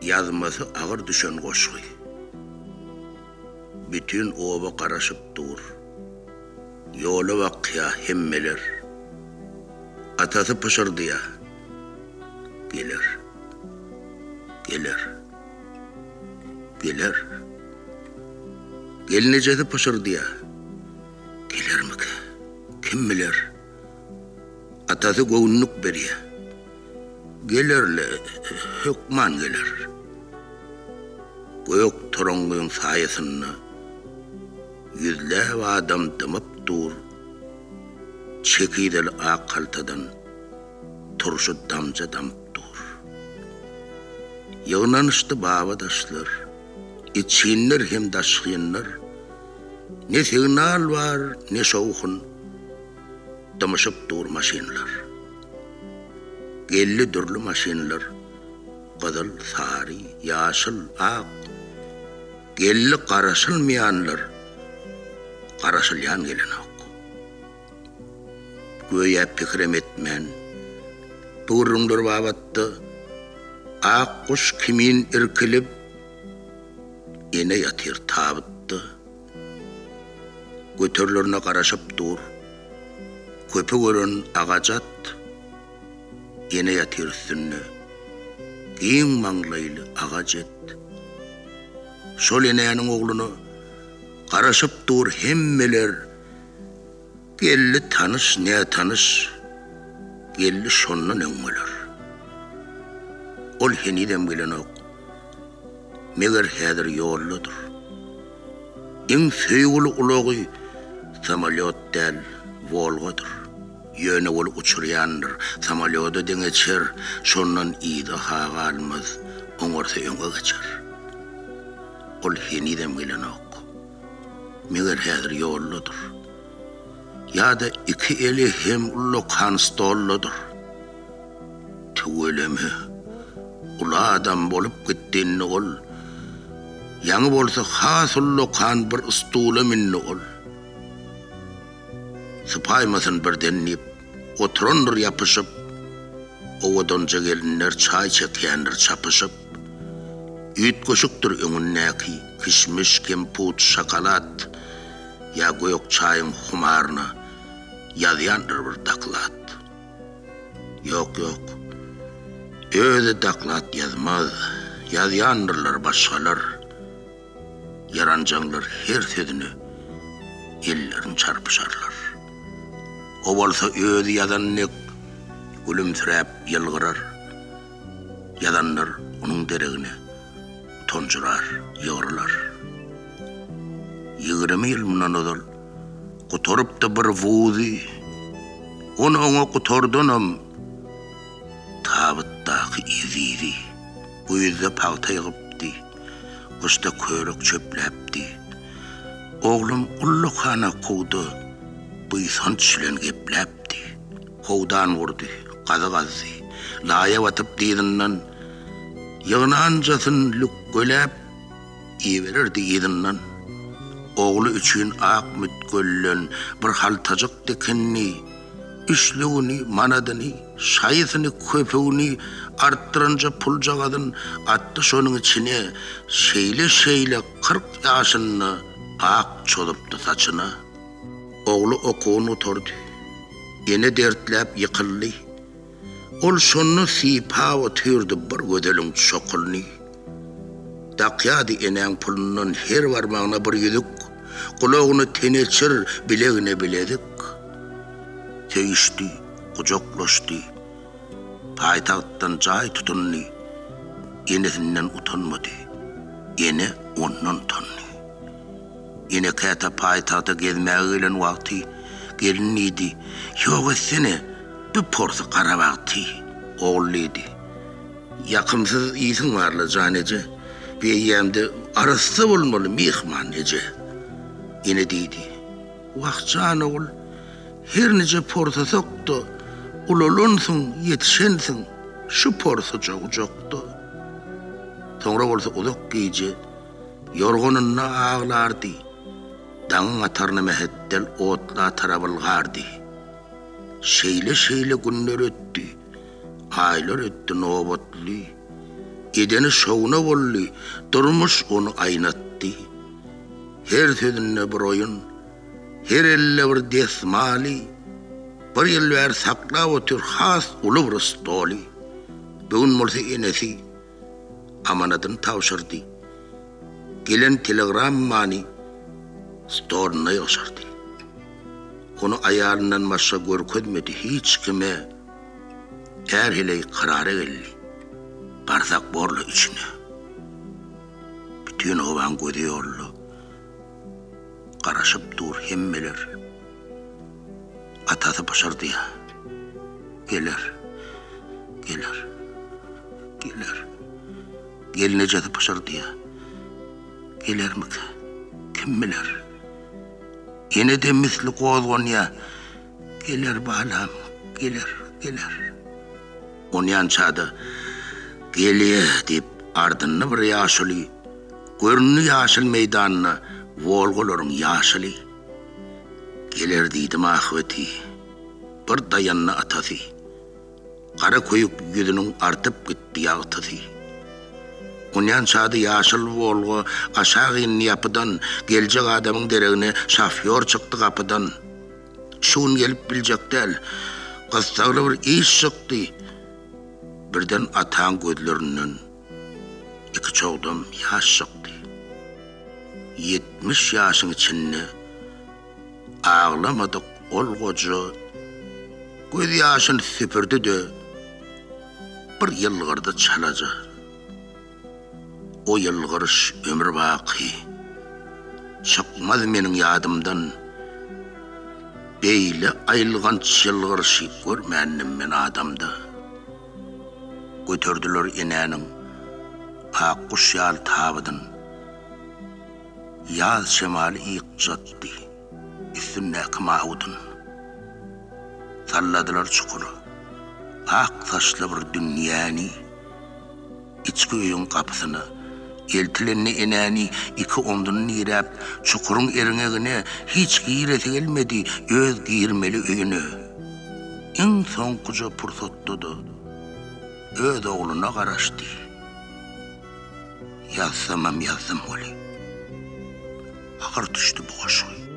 yazması ağır düşen goşgy. Bütün oba qaraşyp dur. Ýoly waqya hemmeler. Atasy pışırdy ya. Gelir. Gelinecedi pışırdı ya. Gelir mi ki? Kim bilir? Atası goğunluk beriye. Gelirle, hükman gelir. Gök torongun sayesinde yüzler adam dımayıp dur. Çekidel ak kaltadan turşu damca damıp dur. Yığınanıştı babadaşlar. İçinler hem daşkınlar. Ne signal var, ne soğukun. Damışıp dur maşinler. Gelli dürlü maşinler. Qızıl, sarı, yaşıl, ak. Gelli qaraşılmayanlar. Qaraşılyan gelen ok. Göğe pikrem etmen. Buğrundur babattı. Ak kuş kimin irkilip ene yatır tabıttı. Götürlerine qaraşıp dur. Köpü görün ağacat. Ene yatır üstünne. Giyin manglaylı ağacet. Şol eneyanın oğlunu qaraşıp dur hemmeler. Gelli tanış ne tanış. Gelli şonun öňmeler. Ol henidem bilen ok. Meger häzir ýolludur. Iň söýgüli ulogy samalyot däl, Volgadyr. Ýöne ol uçurýandyr. Samalyoda deňeçer, şondan ýygy haga almaz, oňarsa öňe geçer. Ol henidem bilen ok. Meger häzir ýolludur. Ýa-da iki eli hem ullokan stolludur. Tüwelemi ula adam bolup gitdiňni ol. Ýaňy bolsa has ullokan bir stula minni ol. Sıpaymasın birdenleyip, oturundur yapışıp, ovadanca gelinler çay çekýändir çapışıp, üýt goşukdur öňündäki kişmiş, kemput, şokolat, ya goýok çayın humarına ýazýandyr bir daklat. Yok. Öýde daklat ýazmaz, ýazýandyrlar başgalar. Yaranjanlar her sözünü ellerin çarpışarlar. O bolsa öýdi ýazanlyk gülümsiräp ýylgyrar. Ýazanlar onuň deregine tonjurar, ýygrylar. 20 ýyl mundan ozal gutorup da bir wuzy onu oňa gutordunam tabıtdaky izizi göýde pagta ýygypdy. Gusta körük çöpläpdi. Oğlum ullukana kuwdy. Buysan çilen gepläpdi. Howdan vurdy, gazy. Laýa watyp diýdinden ýygnancasyn lükgöläp iýerirdi ýedinden. Oğlu üçün ak mütköllen bir haltajyk dekenni, işlegini, manadyny, şaýysyny, köpegini arttırınca pulcagadın attı şonun içine şeýle 40 ýaşyny ak çolupdy saçyna. Oğlu okuwuny oturdy. Ene dertlep ýykyldy. Ol şonu sipaw otyrdy bir gödeliň şokulny. Dakýady eneň pulundan her barmagyna bir ýüzük, kulagyny teneçir, bilegine biledik. Teýişdi, gujoklaşdy. Paytahtdan jay tutunny. Enesinden utanmady. Ene ondan utanny. Ene käte paytahta gezmäge gelen wagty gelinidi. Ýok seni bir porsa garabagty. Oğluydy. Ýakymsyz iýsiň barly janece. Beýýämde arasy bolmaly mehman nece. Ene diýdi. Wagtjany ol her nece porsa sokdy. Ulolunsun, yetişensin, şu porsa jokdy. Soňra bolsa uzak gece, yorgununa ağlardy. Daňyň atarny mehettel otla tarabylgardy. Şeýle günler ötdi. Aylar ötdi nowbatly. Edeni şoğuna bolly, durmuş onu aynattı. Her sözünne bir oyun, her elle bir desmali, bir yıllar sakla otur has ulu bir stoli. Bugün molsa enesi amanatını tavşırdı. Gelen telegram mani storuna yaşardı. Onu ayarından başka görkezmedi hiç kime. Her hele kararı geldi. Barzak borlu içine. Bütün ovan görüyorlu. Karaşıp dur hemmeler. Atası başardı ya. Gelir. Gelinecedi başardı ya. Gelir mi ki? Kim bilir? Yine de misli kozgon ya. Gelir balam. Gelir. Onyan çadı. Geliye deyip ardını bir yaşılı. Görünü yaşıl meydanına. Volgolorun yaşılı. Gelir deydim ahveti. Bir dayanına atası. Kara koyup yüzünün artıp gitti yağıtısı. Onyan çadı yaşıl volgo aşağı inni yapıdan gelecek adamın dereğine şafyor çıktı kapıdan. Şun gelip bilecek değil. Kıstağlı bir iş çıktı. Birden atan gözlerinden iki çoğdum yaş çıktı. 70 yaşın içinde ağlamadık ol koca. Göz yaşını süpürdü de bir yılgırda çalacak. O yılgırış ömür baki. Çıkmaz menin yadımdan. Beyle ayılgan yılgırışı görmenim men adamda. Götürdüler inanın ak kuş yal tabıdın. Yaz şemali iqcattı. Üstünne kımavudun. Salladılar çukuru. Ak taşlı bir dünyani. İçki uyun kapısını. Eltilenni inani iki omdun nirap. Çukurun erinegine hiç giresi gelmedi. Öz girmeli öyünü. En son kuca pırsattıdı. Öz oğluna karaştı. Yazsamam yazdım oli. Ağır düştü bu aşkı.